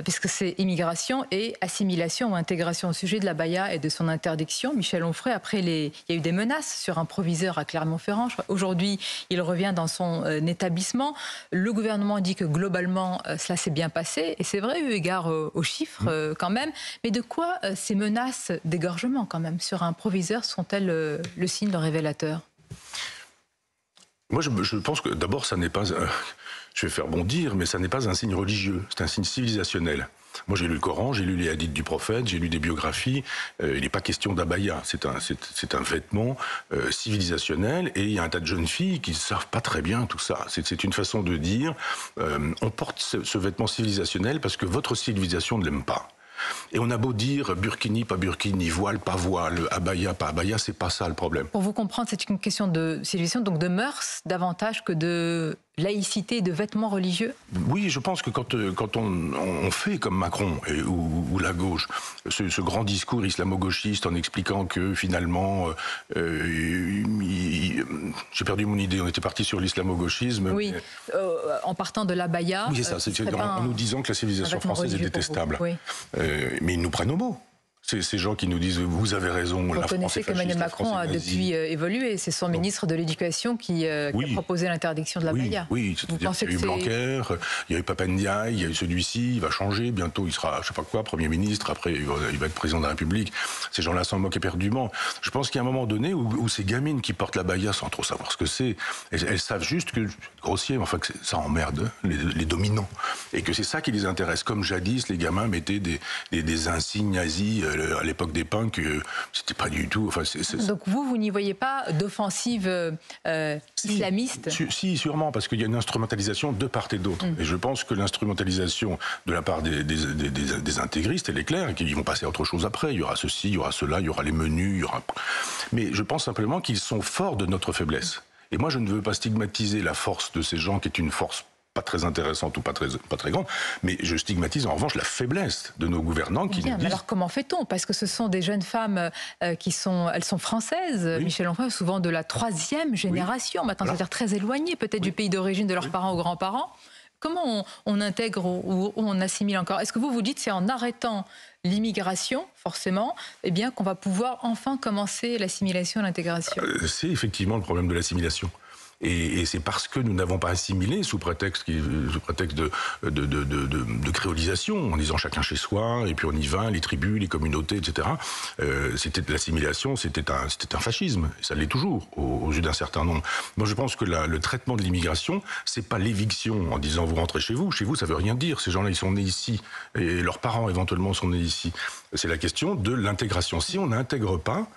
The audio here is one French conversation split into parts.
puisque c'est immigration et assimilation ou intégration. Au sujet de l'abaya et de son interdiction, Michel Onfray, après il y a eu des menaces sur un proviseur à Clermont-Ferrand. Aujourd'hui, il revient dans son établissement. Le gouvernement dit que globalement, cela s'est bien passé. Et c'est vrai, eu égard aux chiffres quand même. Mais de quoi ces menaces d'égorgement quand même sur un proviseur sont-elles le signe de révélateur? Moi, je pense que d'abord, ça n'est pas... je vais faire bondir, mais ça n'est pas un signe religieux. C'est un signe civilisationnel. Moi, j'ai lu le Coran, j'ai lu les hadiths du prophète, j'ai lu des biographies. Il n'est pas question d'abaya. C'est un vêtement civilisationnel. Et il y a un tas de jeunes filles qui ne savent pas très bien tout ça. C'est une façon de dire on porte ce vêtement civilisationnel parce que votre civilisation ne l'aime pas. Et on a beau dire burkini, pas burkini, voile, pas voile, abaya, pas abaya, c'est pas ça le problème. Pour vous comprendre, c'est une question de civilisation, donc de mœurs, davantage que de laïcité, de vêtements religieux? Oui, je pense que quand on fait comme Macron ou la gauche, ce grand discours islamo-gauchiste en expliquant que finalement, j'ai perdu mon idée, on était parti sur l'islamo-gauchisme. Oui, en partant de l'abaya. Oui, c'est ça, en nous disant que la civilisation française est détestable. Oui. Mais ils nous prennent au mot. Ces gens qui nous disent « vous avez raison, vous la France est reconnaissez qu'Emmanuel Macron a depuis évolué. C'est son ministre de l'Éducation qui a proposé l'interdiction de l'abaya. Oui, c'est-à-dire qu'il y a eu Blanquer, il y a eu Pap Ndiaye, il y a eu celui-ci, il va changer, bientôt il sera, je sais pas quoi, Premier ministre, après il va être président de la République. Ces gens-là s'en moquent éperdument. Je pense qu'il y a un moment donné où ces gamines qui portent l'abaya sans trop savoir ce que c'est, elles savent juste que, grossier, enfin que ça emmerde les dominants. Et que c'est ça qui les intéresse. Comme jadis, les gamins mettaient des insignes nazis à l'époque des punks, c'était pas du tout... Enfin, Donc vous n'y voyez pas d'offensive islamiste? Si, sûrement, parce qu'il y a une instrumentalisation de part et d'autre. Et je pense que l'instrumentalisation de la part des intégristes, elle est claire, et qu'ils vont passer à autre chose après. Il y aura ceci, il y aura cela, il y aura les menus, il y aura... Mais je pense simplement qu'ils sont forts de notre faiblesse. Et moi, je ne veux pas stigmatiser la force de ces gens, qui est une force pas très intéressante ou pas très grande, mais je stigmatise en revanche la faiblesse de nos gouvernants qui nous disent... Alors comment fait-on? Parce que ce sont des jeunes femmes elles sont françaises, Michel Onfray, souvent de la 3e génération, maintenant c'est-à-dire très éloignées peut-être du pays d'origine de leurs parents ou grands-parents. Comment on intègre ou on assimile encore? Est-ce que vous dites c'est en arrêtant l'immigration, forcément, eh bien qu'on va pouvoir enfin commencer l'assimilation et l'intégration? C'est effectivement le problème de l'assimilation. Et c'est parce que nous n'avons pas assimilé sous prétexte de créolisation, en disant chacun chez soi, et puis on y va, les tribus, les communautés, etc. C'était de l'assimilation, c'était un fascisme, et ça l'est toujours, aux yeux d'un certain nombre. Moi je pense que le traitement de l'immigration, c'est pas l'éviction en disant vous rentrez chez vous, ça veut rien dire, ces gens-là ils sont nés ici, et leurs parents éventuellement sont nés ici. C'est la question de l'intégration. Si on n'intègre pas,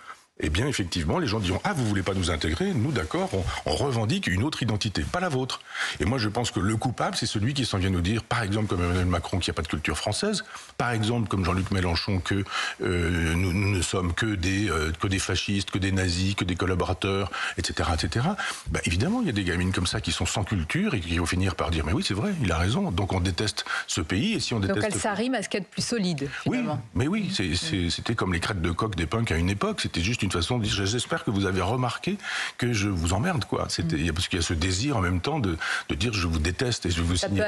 eh bien, effectivement, les gens diront « Ah, vous voulez pas nous intégrer? Nous, d'accord, on revendique une autre identité, pas la vôtre. » Et moi, je pense que le coupable, c'est celui qui s'en vient nous dire, par exemple, comme Emmanuel Macron, qu'il n'y a pas de culture française, par exemple, comme Jean-Luc Mélenchon, que nous ne sommes que des fascistes, que des nazis, que des collaborateurs, etc., etc. Ben, évidemment, il y a des gamines comme ça qui sont sans culture et qui vont finir par dire « Mais oui, c'est vrai, il a raison, donc on déteste ce pays. » Et si on déteste... Donc, ça rime à ce qu'il y a de plus solide, finalement. Oui, mais oui, c'était comme les crêtes de coq des punks à une époque, c'était juste une façon de dire j'espère que vous avez remarqué que je vous emmerde, quoi. Parce qu'il y a ce désir en même temps de dire je vous déteste et je vous signe.